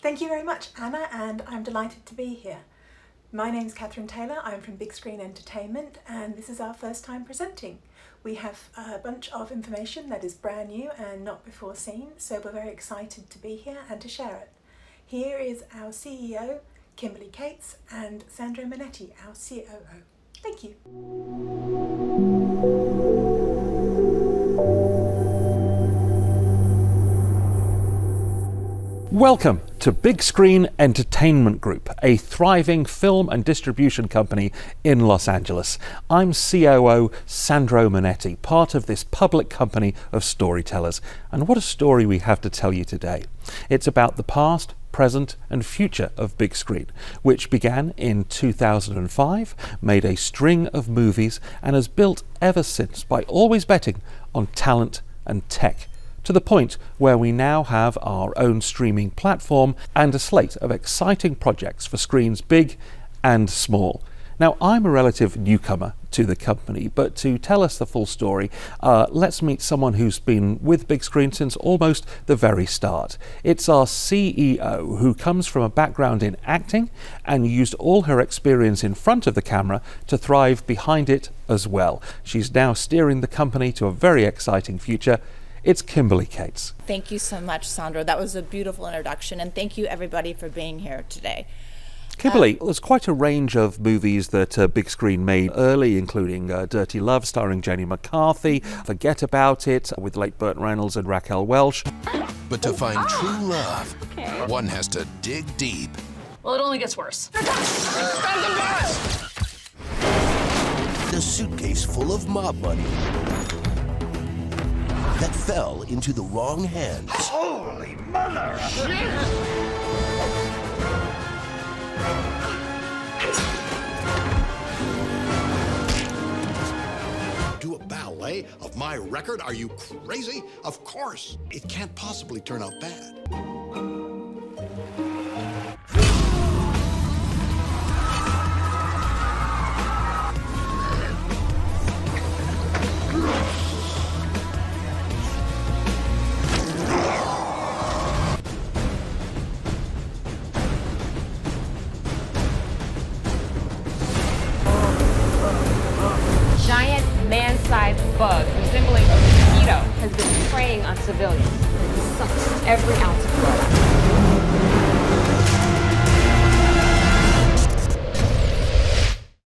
Thank you very much, Anna, and I'm delighted to be here. My name's Catherine Taylor, I'm from Big Screen Entertainment, and this is our first time presenting. We have a bunch of information that is brand new and not before seen, so we're very excited to be here and to share it. Here is our CEO, Kimberley Cates, and Sandro Monetti, our COO. Thank you. Welcome to Big Screen Entertainment Group, a thriving film and distribution company in Los Angeles. I'm COO Sandro Monetti, part of this public company of storytellers. And what a story we have to tell you today. It's about the past, present and future of big screen, which began in 2005, made a string of movies and has built ever since by always betting on talent and tech, to the point where we now have our own streaming platform and a slate of exciting projects for screens big and small. Now, I'm a relative newcomer to the company, but to tell us the full story, let's meet someone who's been with Big Screen since almost the very start. It's our CEO, who comes from a background in acting and used all her experience in front of the camera to thrive behind it as well. She's now steering the company to a very exciting future. It's Kimberley Cates. Thank you so much, Sandro. That was a beautiful introduction, and thank you everybody for being here today. Kimberley, there's quite a range of movies that Big Screen made early, including Dirty Love, starring Jenny McCarthy, Forget About It, with late Burt Reynolds and Raquel Welch. But to find true love, one has to dig deep. Well, it only gets worse. The suitcase full of mob money that fell into the wrong hands. Holy mother! Do a ballet of my record? Are you crazy? Of course. It can't possibly turn out bad. Giant man-sized bug resembling a mosquito has been preying on civilians. It sucks every ounce of blood.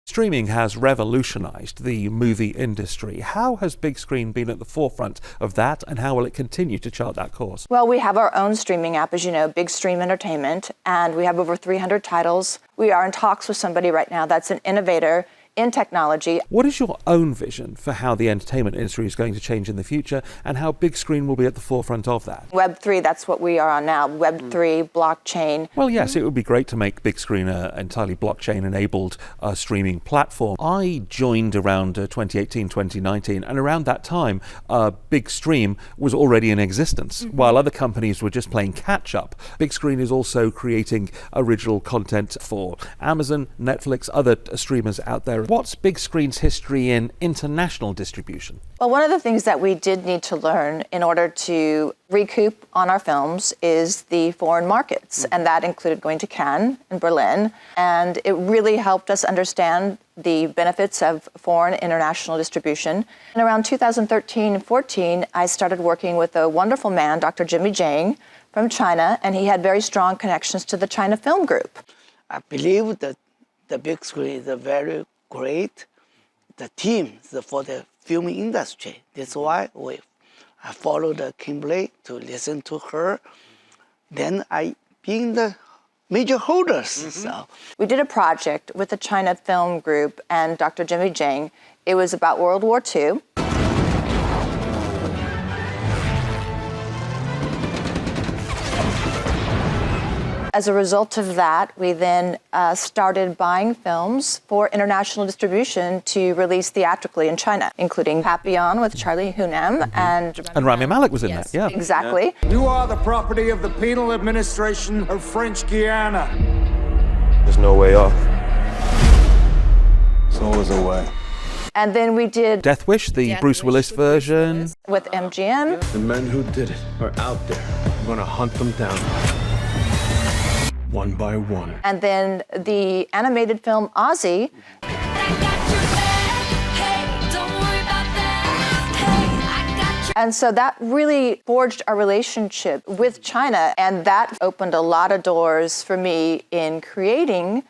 Streaming has revolutionized the movie industry. How has Big Screen been at the forefront of that, and how will it continue to chart that course? Well, we have our own streaming app, as you know, Big Stream Entertainment, and we have over 300 titles. We are in talks with somebody right now that's an innovator in technology. What is your own vision for how the entertainment industry is going to change in the future, and how Big Screen will be at the forefront of that? Web3, that's what we are on now. Web3, blockchain. Well, yes, it would be great to make Big Screen an entirely blockchain-enabled streaming platform. I joined around 2018, 2019, and around that time, Big Stream was already in existence. While other companies were just playing catch-up, Big Screen is also creating original content for Amazon, Netflix, other streamers out there. What's Big Screen's history in international distribution? Well, one of the things that we did need to learn in order to recoup on our films is the foreign markets, and that included going to Cannes and Berlin, and it really helped us understand the benefits of foreign international distribution. And around 2013-14, I started working with a wonderful man, Dr. Jimmy Jiang from China, and he had very strong connections to the China Film Group. I believe that the Big Screen is a very great team for the film industry. That's why I followed Kimberley to listen to her. Then I being the major holders. So we did a project with the China Film Group and Dr. Jimmy Jiang. It was about World War II. As a result of that, we then started buying films for international distribution to release theatrically in China, including Papillon with Charlie Hunnam and Rami Malek was in that, yeah. Exactly. Yeah. You are the property of the penal administration of French Guiana. There's no way off. There's always a way. And then we did Death Wish, the Bruce Willis version. With MGM. The men who did it are out there. I'm gonna hunt them down. one by one. And then the animated film Ozzy. And so that really forged our relationship with China, and that opened a lot of doors for me in creating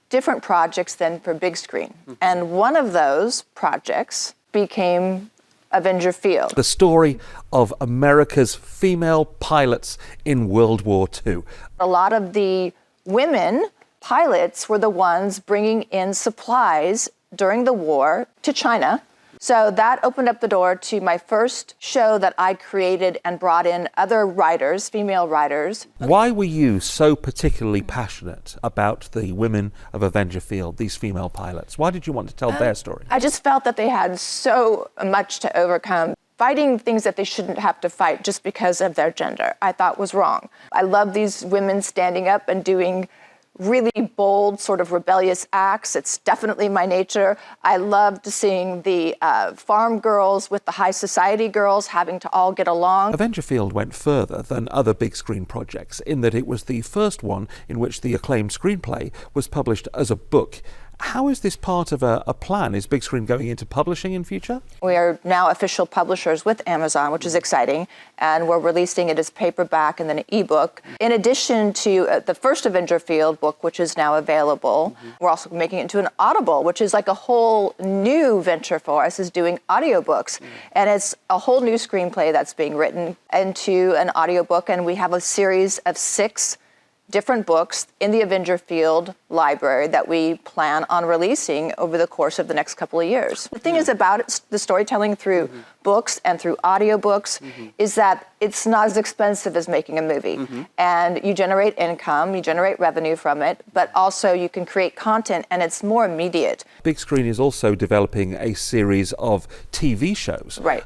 different projects than for big screen. And one of those projects became Avenger Field. The story of America's female pilots in World War II. A lot of the women pilots were the ones bringing in supplies during the war to China. So that opened up the door to my first show that I created and brought in other writers, female writers. Why were you so particularly passionate about the women of Avenger Field, these female pilots? Why did you want to tell their story? I just felt that they had so much to overcome. Fighting things that they shouldn't have to fight just because of their gender, I thought was wrong. I love these women standing up and doing really bold, sort of rebellious acts. It's definitely my nature. I loved seeing the farm girls with the high society girls having to all get along. Avenger Field went further than other big screen projects in that it was the first one in which the acclaimed screenplay was published as a book. How is this part of a plan? Is Big Screen going into publishing in future? We are now official publishers with Amazon, which is exciting, and we're releasing it as paperback and then an ebook. In addition to the first Avenger Field book, which is now available, we're also making it into an Audible, which is like a whole new venture for us, is doing audiobooks. And it's a whole new screenplay that's being written into an audiobook, and we have a series of 6 different books in the Avenger Field library that we plan on releasing over the course of the next couple of years. The thing is about the storytelling through books and through audiobooks is that it's not as expensive as making a movie. And you generate income, you generate revenue from it, but also you can create content and it's more immediate. Big Screen is also developing a series of TV shows. Right.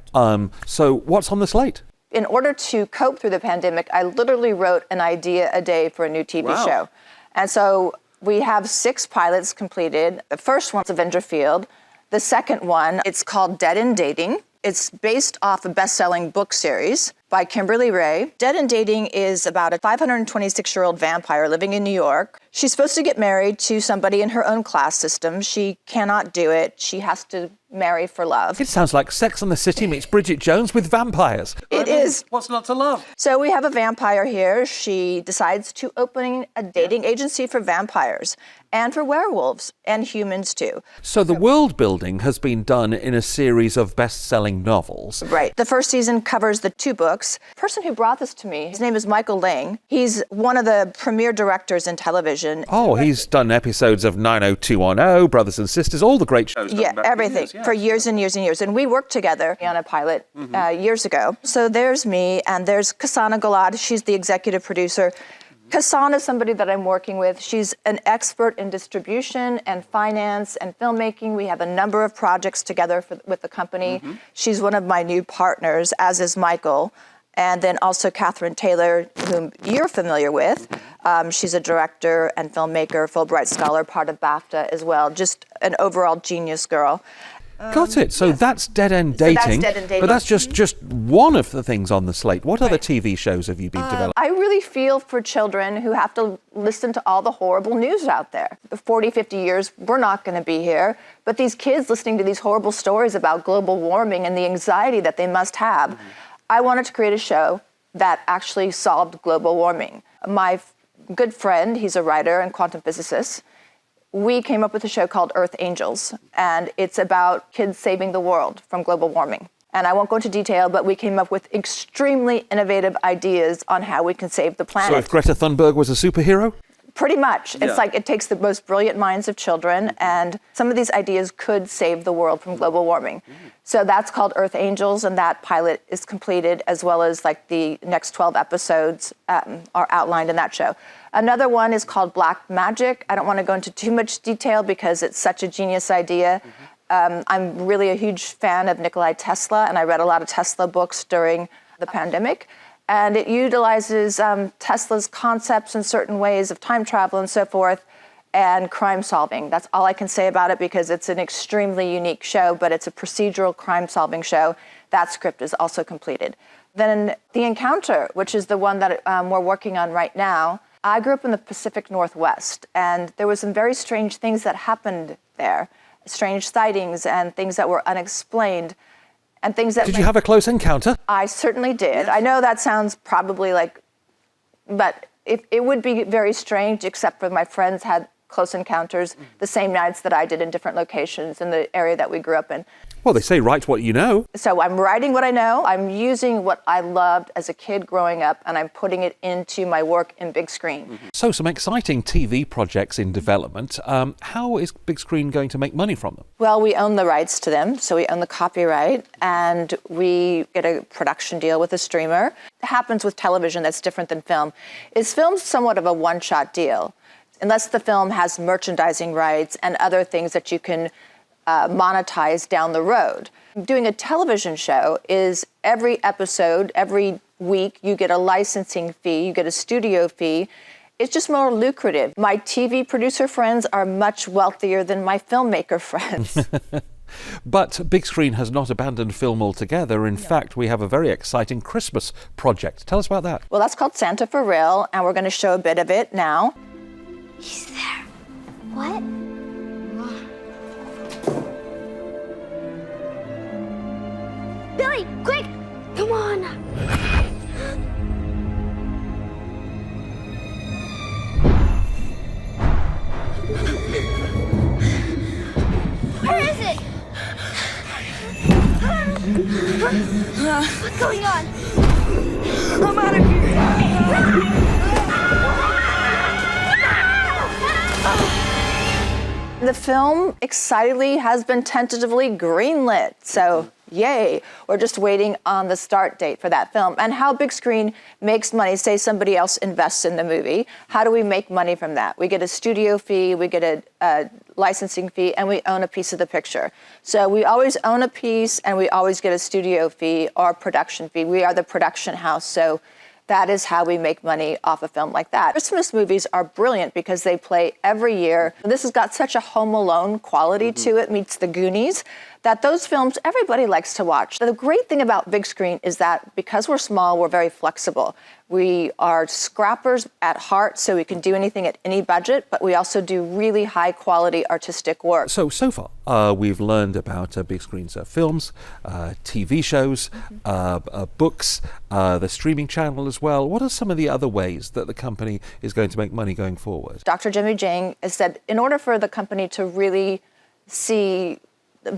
So what's on the slate? In order to cope through the pandemic, I literally wrote an idea a day for a new TV show. And so we have 6 pilots completed. The first one's Avenger Field. The second one, it's called Dead End Dating. It's based off a best-selling book series by Kimberley Ray. Dead End Dating is about a 526-year-old vampire living in New York. She's supposed to get married to somebody in her own class system. She cannot do it. She has to marry for love. It sounds like Sex and the City meets Bridget Jones with vampires. It is. What's not to love? So we have a vampire here. She decides to open a dating agency for vampires and for werewolves and humans too. So the world building has been done in a series of best-selling novels. Right. The first season covers the 2 books. The person who brought this to me, his name is Michael Lang. He's one of the premier directors in television. Oh, he's done episodes of 90210, Brothers and Sisters, all the great shows. Yeah, everything. For years and years and years. And we worked together on a pilot years ago. So there's me, and there's Kasana Galad. She's the executive producer. Kasana is somebody that I'm working with. She's an expert in distribution and finance and filmmaking. We have a number of projects together with the company. She's one of my new partners, as is Michael. And then also Catherine Taylor, whom you're familiar with. She's a director and filmmaker, Fulbright Scholar, part of BAFTA as well. Just an overall genius girl. Got it. So that's Dead End Dating. So that's Dead End Dating. But that's just one of the things on the slate. What other TV shows have you been developing? I really feel for children who have to listen to all the horrible news out there. 40, 50 years, we're not going to be here. But these kids listening to these horrible stories about global warming and the anxiety that they must have, I wanted to create a show that actually solved global warming. My good friend, he's a writer and quantum physicist, we came up with a show called Earth Angels, and it's about kids saving the world from global warming. And I won't go into detail, but we came up with extremely innovative ideas on how we can save the planet. So if Greta Thunberg was a superhero? Pretty much. It's like it takes the most brilliant minds of children, and some of these ideas could save the world from global warming. So that's called Earth Angels, and that pilot is completed, as well as like the next 12 episodes are outlined in that show. Another one is called Black Magic. I don't want to go into too much detail because it's such a genius idea. I'm really a huge fan of Nikola Tesla, and I read a lot of Tesla books during the pandemic. And it utilizes Tesla's concepts in certain ways of time travel and so forth, and crime solving. That's all I can say about it because it's an extremely unique show, but it's a procedural crime solving show. That script is also completed. Then The Encounter, which is the one that we're working on right now, I grew up in the Pacific Northwest, and there were some very strange things that happened there, strange sightings and things that were unexplained, and things that... Did you have a close encounter? I certainly did. Yes. I know that sounds probably like... But it would be very strange, except for my friends had close encounters the same nights that I did in different locations in the area that we grew up in. Well, they say write what you know. So I'm writing what I know. I'm using what I loved as a kid growing up, and I'm putting it into my work in big screen. So some exciting TV projects in development. How is big screen going to make money from them? Well, we own the rights to them, so we own the copyright, and we get a production deal with a streamer. It happens with television that's different than film. Film's somewhat of a one-shot deal, unless the film has merchandising rights and other things that you can monetize down the road. Doing a television show is every episode, every week, you get a licensing fee, you get a studio fee. It's just more lucrative. My TV producer friends are much wealthier than my filmmaker friends. But big screen has not abandoned film altogether. In fact, we have a very exciting Christmas project. Tell us about that. Well, that's called Santa for Real, and we're going to show a bit of it now. He's there. What? Billy, quick! Come on! Where is it? What's going on? I'm out of here! The film, excitedly, has been tentatively greenlit, so yay. We're just waiting on the start date for that film. And how big screen makes money, say somebody else invests in the movie, how do we make money from that? We get a studio fee, we get a licensing fee, and we own a piece of the picture. So we always own a piece, and we always get a studio fee or production fee. We are the production house, so that is how we make money off a film like that. Christmas movies are brilliant because they play every year. This has got such a Home Alone quality to it, meets the Goonies, that those films everybody likes to watch. The great thing about big screen is that because we're small, we're very flexible. We are scrappers at heart, so we can do anything at any budget, but we also do really high quality artistic work. So far, we've learned about big screens, films, TV shows, books, the streaming channel as well. What are some of the other ways that the company is going to make money going forward? Dr. Jimmy Jang has said in order for the company to really see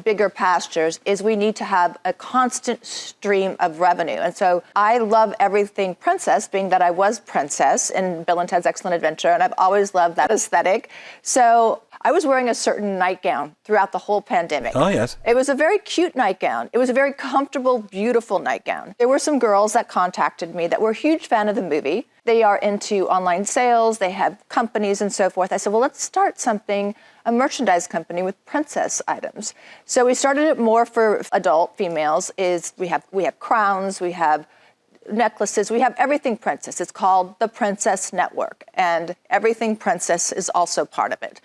bigger pastures is we need to have a constant stream of revenue. And so I love everything princess, being that I was princess in Bill and Ted's Excellent Adventure, and I've always loved that aesthetic. So I was wearing a certain nightgown throughout the whole pandemic. Oh, yes. It was a very cute nightgown. It was a very comfortable, beautiful nightgown. There were some girls that contacted me that were a huge fan of the movie. They are into online sales, they have companies and so forth. I said, well, let's start something, a merchandise company with princess items. So we started it more for adult females. We have crowns, we have necklaces, we have everything princess. It's called the Princess Network, and everything princess is also part of it.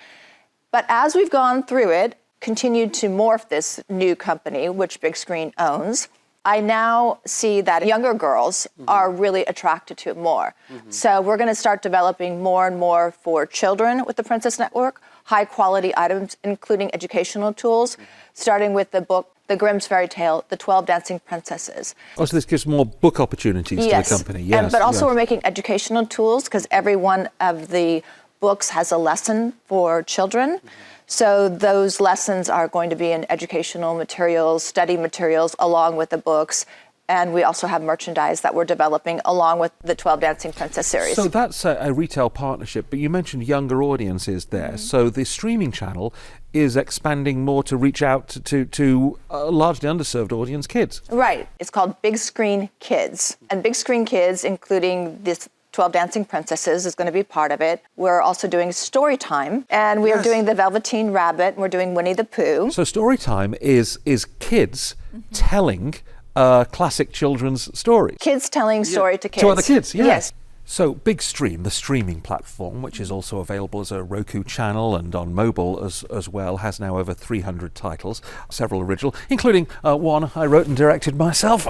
But as we've gone through it, continued to morph this new company, which Big Screen owns, I now see that younger girls are really attracted to it more. So we're going to start developing more and more for children with the Princess Network, high quality items, including educational tools, starting with the book, The Grimm's Fairy Tale, The 12 Dancing Princesses. Oh, so this gives more book opportunities to the company. Yes, but also we're making educational tools because every one of the books has a lesson for children. So those lessons are going to be in educational materials, study materials, along with the books. And we also have merchandise that we're developing along with the 12 Dancing Princess series. So that's a retail partnership, but you mentioned younger audiences there. So the streaming channel is expanding more to reach out to a largely underserved audience, kids. Right. It's called Big Screen Kids. And Big Screen Kids, including this 12 Dancing Princesses, is going to be part of it. We're also doing story time, and we are doing the Velveteen Rabbit, and we're doing Winnie the Pooh. So story time is kids telling classic children's stories. Kids telling story to kids. To other kids, yes. So Big Stream, the streaming platform, which is also available as a Roku channel and on mobile as well, has now over 300 titles, several original, including one I wrote and directed myself.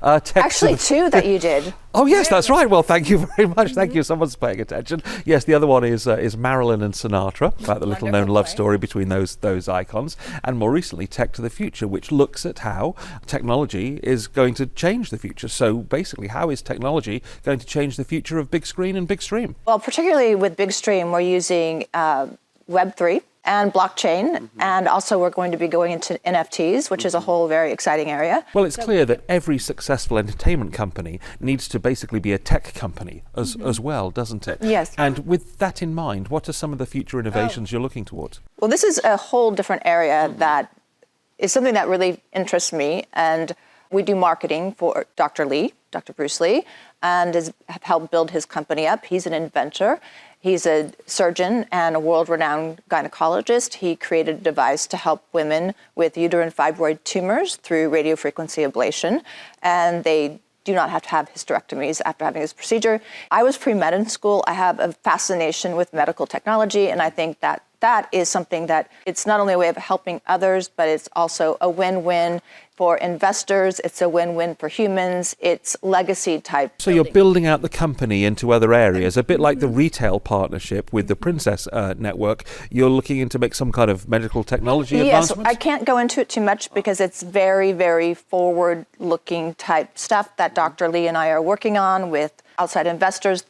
Actually, two that you did. Oh yes, that's right. Well, thank you very much. Thank you. Someone's paying attention. Yes, the other one is Marilyn and Sinatra, about the little-known love story between those icons, and more recently, Tech to the Future, which looks at how technology is going to change the future. So basically, how is technology going to change the future of big screen and big stream? Well, particularly with big stream, we're using Web3 and blockchain, and also we're going to be going into NFTs, which is a whole very exciting area. Well, it's clear that every successful entertainment company needs to basically be a tech company as well, doesn't it? Yes. And with that in mind, what are some of the future innovations you're looking towards? Well, this is a whole different area that is something that really interests me, and we do marketing for Dr. Bruce Lee, and have helped build his company up. He's an inventor. He's a surgeon and a world-renowned gynecologist. He created a device to help women with uterine fibroid tumors through radiofrequency ablation, and they do not have to have hysterectomies after having this procedure. I was pre-med in school. I have a fascination with medical technology, and I think that that is something that it's not only a way of helping others, but it's also a win-win for investors. It's a win-win for humans. It's legacy type. So you're building out the company into other areas, a bit like the retail partnership with the Princess Network. You're looking into make some kind of medical technology advancements? Yes, I can't go into it too much because it's very, very forward-looking type stuff that Dr. Lee and I are working on with outside investors,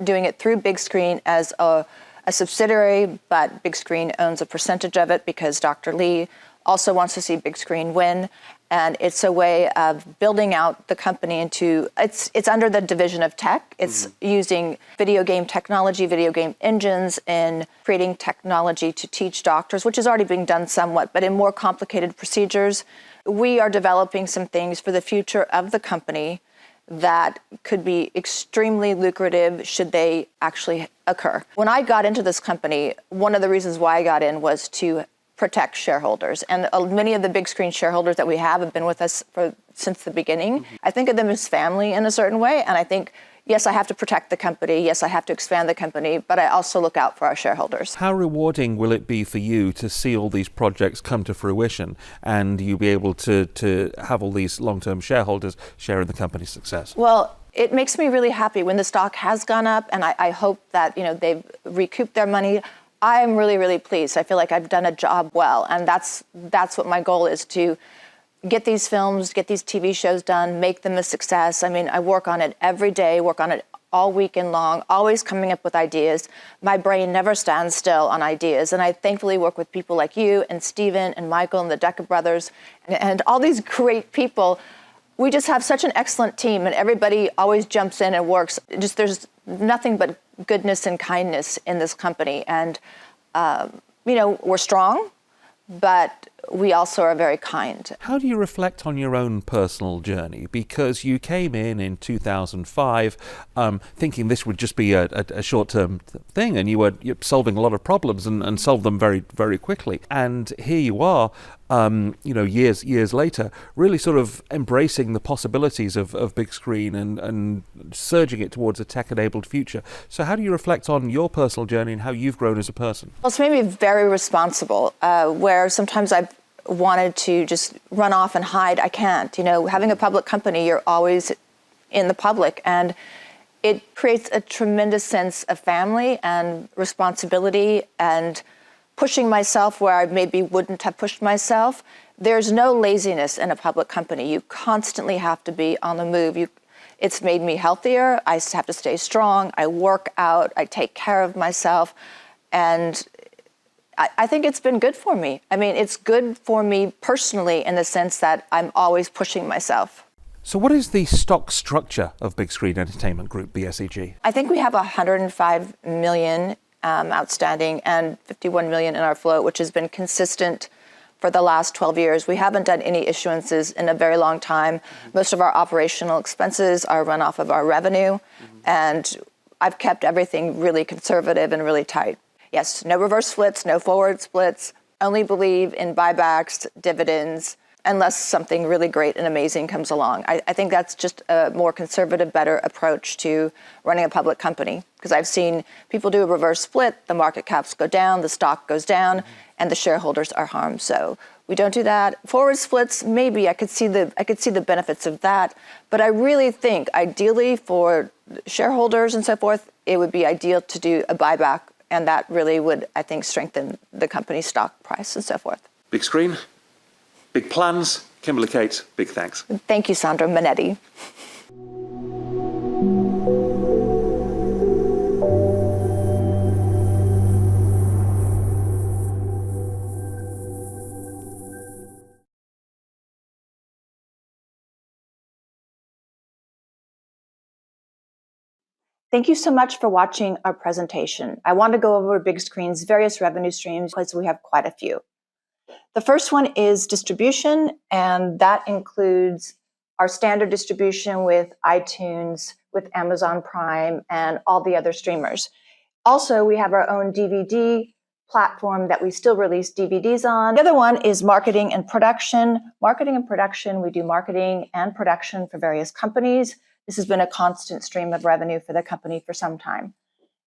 doing it through Big Screen as a subsidiary, but Big Screen owns a percentage of it because Dr. Lee also wants to see Big Screen win. And it's a way of building out the company into, it's under the division of tech. It's using video game technology, video game engines, and creating technology to teach doctors, which is already being done somewhat, but in more complicated procedures. We are developing some things for the future of the company that could be extremely lucrative should they actually occur. When I got into this company, one of the reasons why I got in was to protect shareholders. And many of the big screen shareholders that we have been with us since the beginning. I think of them as family in a certain way. And I think, yes, I have to protect the company. Yes, I have to expand the company, but I also look out for our shareholders. How rewarding will it be for you to see all these projects come to fruition and you be able to have all these long-term shareholders share in the company's success? Well, it makes me really happy when the stock has gone up, and I hope that they've recouped their money. I'm really, really pleased. I feel like I've done a job well, and that's what my goal is, to get these films, get these TV shows done, make them a success. I mean, I work on it every day, work on it all weekend long, always coming up with ideas. My brain never stands still on ideas, and I thankfully work with people like you and Steven and Michael and the Decker brothers and all these great people. We just have such an excellent team, and everybody always jumps in and works. There's nothing but goodness and kindness in this company. And, we're strong, but we also are very kind. How do you reflect on your own personal journey? Because you came in 2005 thinking this would just be a short-term thing, and you're solving a lot of problems and solve them very, very quickly. And here you are, years later, really sort of embracing the possibilities of big screen and surging it towards a tech-enabled future. So how do you reflect on your personal journey and how you've grown as a person? Well, it's made me very responsible, where sometimes I've wanted to just run off and hide. I can't. Having a public company, you're always in the public, and it creates a tremendous sense of family and responsibility and pushing myself where I maybe wouldn't have pushed myself. There's no laziness in a public company. You constantly have to be on the move. It's made me healthier. I have to stay strong. I work out. I take care of myself. And I think it's been good for me. I mean, it's good for me personally in the sense that I'm always pushing myself. So what is the stock structure of Big Screen Entertainment Group, BSEG? I think we have 105 million outstanding and 51 million in our float, which has been consistent for the last 12 years. We haven't done any issuances in a very long time. Most of our operational expenses are run off of our revenue, and I've kept everything really conservative and really tight. Yes, no reverse splits, no forward splits, only believe in buybacks, dividends, unless something really great and amazing comes along. I think that's just a more conservative, better approach to running a public company, because I've seen people do a reverse split, the market caps go down, the stock goes down, and the shareholders are harmed. So We don't do that. Forward splits, maybe I could see the benefits of that, but I really think ideally for shareholders and so forth, it would be ideal to do a buyback, and that really would, I think, strengthen the company's stock price and so forth. Big screen, big plans. Kimberley Kate, big thanks. Thank you, Sandro. Monetti. Thank you so much for watching our presentation. I want to go over Big Screen's various revenue streams because we have quite a few. The first one is distribution, and that includes our standard distribution with iTunes, with Amazon Prime, and all the other streamers. Also, we have our own DVD platform that we still release DVDs on. The other one is marketing and production. Marketing and production, we do marketing and production for various companies. This has been a constant stream of revenue for the company for some time.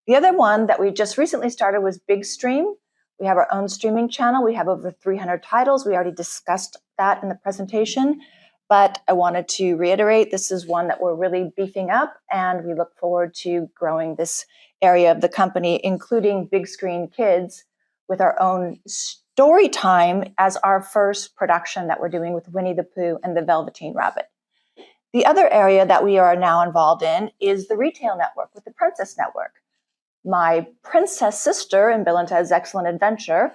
The other one that we just recently started was Big Stream. We have our own streaming channel. We have over 300 titles. We already discussed that in the presentation, but I wanted to reiterate this is one that we're really beefing up, and we look forward to growing this area of the company, including Big Screen Kids, with our own story time as our first production that we're doing with Winnie the Pooh and the Velveteen Rabbit. The other area that we are now involved in is the retail network with the Princess Network. My princess sister in Bill and Ted's Excellent Adventure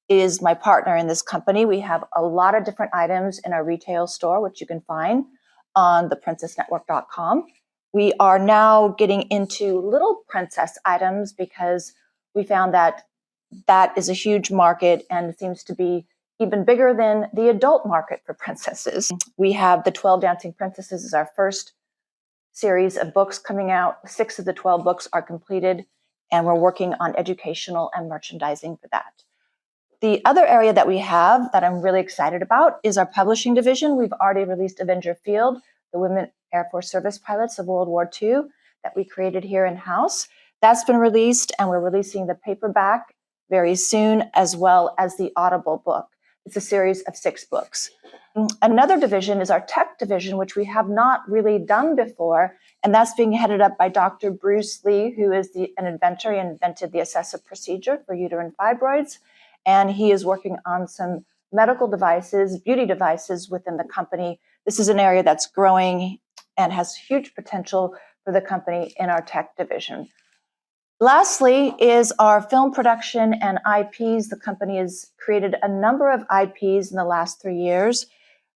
is my partner in this company. We have a lot of different items in our retail store, which you can find on theprincessnetwork.com. We are now getting into little princess items because we found that that is a huge market and seems to be even bigger than the adult market for princesses. We have The 12 Dancing Princesses is our first series of books coming out. 6 of the 12 books are completed, and we're working on educational and merchandising for that. The other area that we have that I'm really excited about is our publishing division. We've already released Avenger Field, the Women Air Force Service Pilots of World War II that we created here in-house. That's been released, and we're releasing the paperback very soon, as well as the Audible book. It's a series of 6 books. Another division is our tech division, which we have not really done before, and that's being headed up by Dr. Bruce Lee, who is an inventor. He invented the Assessive procedure for uterine fibroids, and he is working on some medical devices, beauty devices within the company. This is an area that's growing and has huge potential for the company in our tech division. Lastly is our film production and IPs. The company has created a number of IPs in the last 3 years.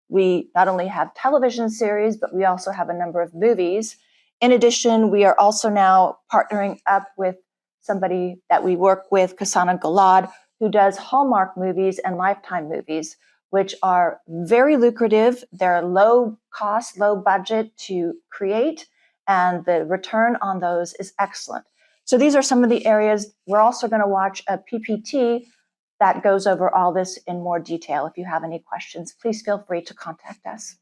We not only have television series, but we also have a number of movies. In addition, we are also now partnering up with somebody that we work with, Kasana Galad, who does Hallmark movies and Lifetime movies, which are very lucrative. They're low cost, low budget to create, and the return on those is excellent. So these are some of the areas. We're also going to watch a PPT that goes over all this in more detail. If you have any questions, please feel free to contact us.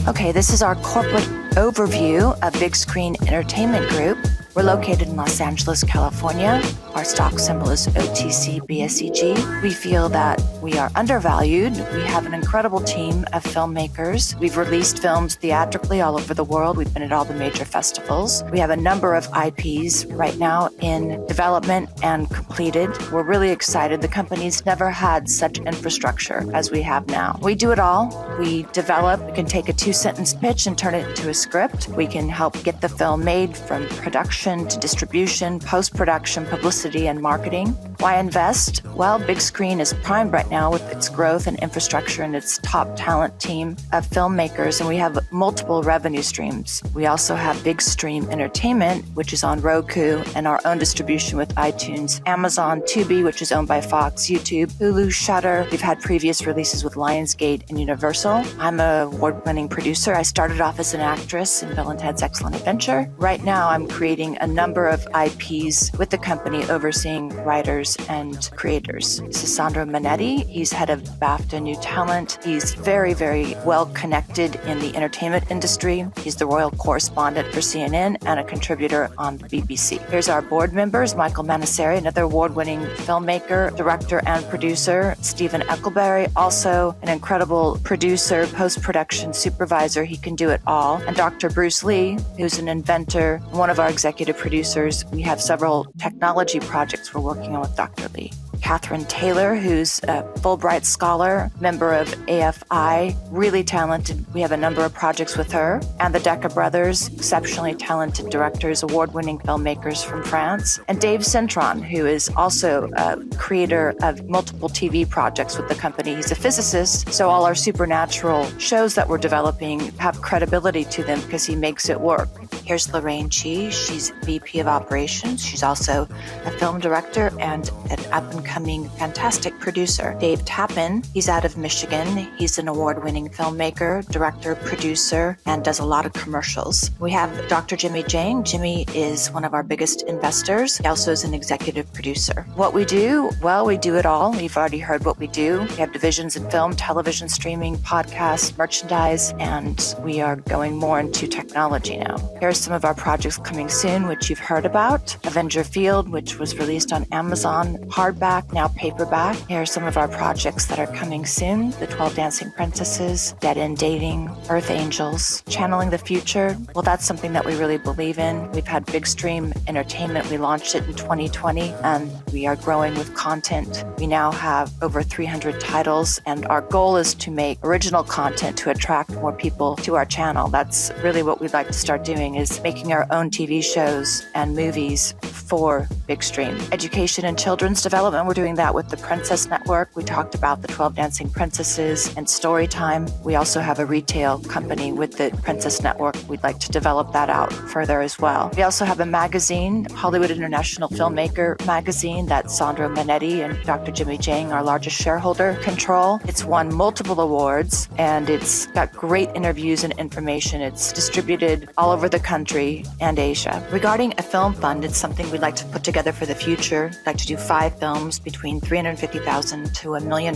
Okay, this is our corporate overview of Big Screen Entertainment Group. We're located in Los Angeles, California. Our stock symbol is OTC BSEG. We feel that we are undervalued. We have an incredible team of filmmakers. We've released films theatrically all over the world. We've been at all the major festivals. We have a number of IPs right now in development and completed. We're really excited. The company's never had such infrastructure as we have now. We do it all. We develop. We can take a 2-sentence pitch and turn it into a script. We can help get the film made from production to distribution, post-production, publicity, and marketing. Why invest? Well, Big Screen is primed right now with its growth and infrastructure and its top talent team of filmmakers, and we have multiple revenue streams. We also have Big Stream Entertainment, which is on Roku, and our own distribution with iTunes, Amazon, Tubi, which is owned by Fox, YouTube, Hulu, Shudder. We've had previous releases with Lionsgate and Universal. I'm an award-winning producer. I started off as an actress in Bill and Ted's Excellent Adventure. Right now, I'm creating a number of IPs with the company, overseeing writers and creators. This is Sandro Monetti. Kimberley. He's head of BAFTA New Talent. He's very, very well connected in the entertainment industry. He's the royal correspondent for CNN and a contributor on the BBC. Here's our board members: Michael Manasseri, another award-winning filmmaker, director, and producer; Stephen Eccleberry, also an incredible producer, post-production supervisor. He can do it all. And Dr. Bruce Lee, who's an inventor, one of our executive producers. We have several technology projects we're working on with Dr. Lee. Catherine Taylor, who's a Fulbright scholar, member of AFI, really talented. We have a number of projects with her. And the Decca brothers, exceptionally talented directors, award-winning filmmakers from France. And Dave Centron, who is also a creator of multiple TV projects with the company. He's a physicist, so all our supernatural shows that we're developing have credibility to them because he makes it work. Here's Lorraine Chi. She's VP of Operations. She's also a film director and an up-and-coming fantastic producer. Dave Tappan, he's out of Michigan. He's an award-winning filmmaker, director, producer, and does a lot of commercials. We have Dr. Jimmy Jang. Jimmy is one of our biggest investors. He also is an executive producer. What we do? Well, we do it all. You've already heard what we do. We have divisions in film, television, streaming, podcasts, merchandise, and we are going more into technology now. Here's some of our projects coming soon, which you've heard about. Avenger Field, which was released on Amazon, hardback, now paperback. Here are some of our projects that are coming soon. The 12 Dancing Princesses, Dead End Dating, Earth Angels, Channeling the Future. Well, that's something that we really believe in. We've had Big Stream Entertainment. We launched it in 2020, and we are growing with content. We now have over 300 titles, and our goal is to make original content to attract more people to our channel. That's really what we'd like to start doing, is making our own TV shows and movies for Big Stream. Education and children's development, we're doing that with the Princess Network. We talked about the 12 Dancing Princesses and Storytime. We also have a retail company with the Princess Network. We'd like to develop that out further as well. We also have a magazine, Hollywood International Filmmaker magazine, that Sandro Monetti and Dr. Jimmy Jang, our largest shareholder, control. It's won multiple awards, and it's got great interviews and information. It's distributed all over the country and Asia. Regarding a film fund, it's something we'd like to put together for the future. We'd like to do 5 films between $350,000 to $1 million.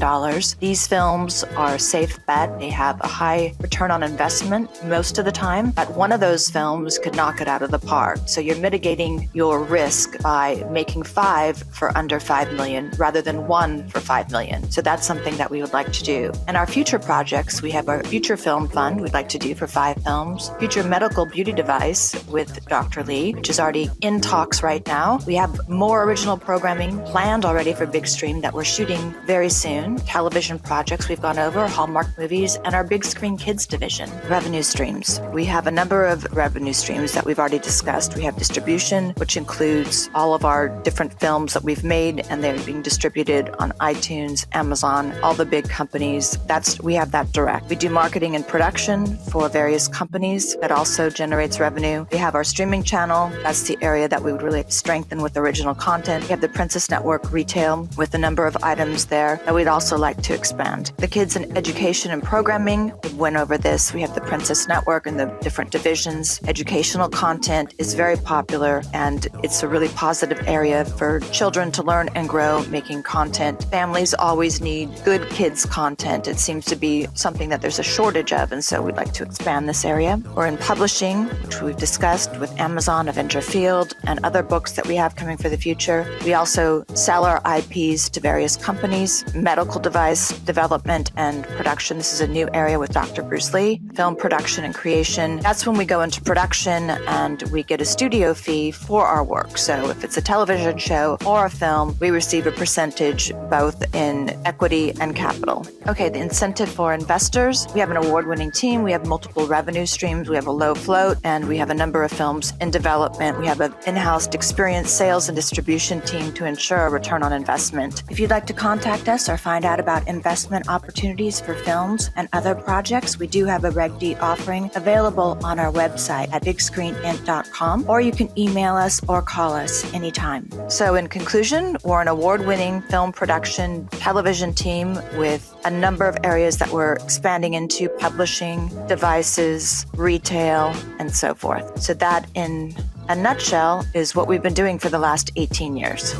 These films are a safe bet. They have a high return on investment most of the time, but one of those films could knock it out of the park. So you're mitigating your risk by making 5 for under $5 million rather than 1 for $5 million. So that's something that we would like to do. And our future projects, we have our future film fund we'd like to do for 5 films. Future medical beauty device with Dr. Lee, which is already in talks right now. We have more original programming planned already for Big Stream that we're shooting very soon. Television projects we've gone over, Hallmark movies, and our Big Screen Kids division. Revenue streams. We have a number of revenue streams that we've already discussed. We have distribution, which includes all of our different films that we've made, and they're being distributed on iTunes, Amazon, all the big companies. We have that direct. We do marketing and production for various companies that also generates revenue. We have our streaming channel. That's the area that we would really strengthen with original content. We have the Princess Network retail with a number of items there that we'd also like to expand. The kids in education and programming, we went over this. We have the Princess Network and the different divisions. Educational content is very popular, and it's a really positive area for children to learn and grow making content. Families always need good kids content. It seems to be something that there's a shortage of, and so we'd like to expand this area. We're in publishing, which we've discussed with Amazon, Avenger Field, and other books that we have coming for the future. We also sell our IPs to various companies, medical device development and production. This is a new area with Dr. Bruce Lee, film production and creation. That's when we go into production and we get a studio fee for our work. So if it's a television show or a film, we receive a percentage both in equity and capital. Okay, the incentive for investors. We have an award-winning team. We have multiple revenue streams. We have a low float, and we have a number of films in development. We have an in-house experienced sales and distribution team to ensure a return on investment. If you'd like to contact us or find out about investment opportunities for films and other projects, we do have a Reg D offering available on our website at bigscreenint.com, or you can email us or call us anytime. So in conclusion, we're an award-winning film production television team with a number of areas that we're expanding into: publishing, devices, retail, and so forth. So that, in a nutshell, is what we've been doing for the last 18 years.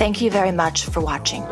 Thank you very much for watching.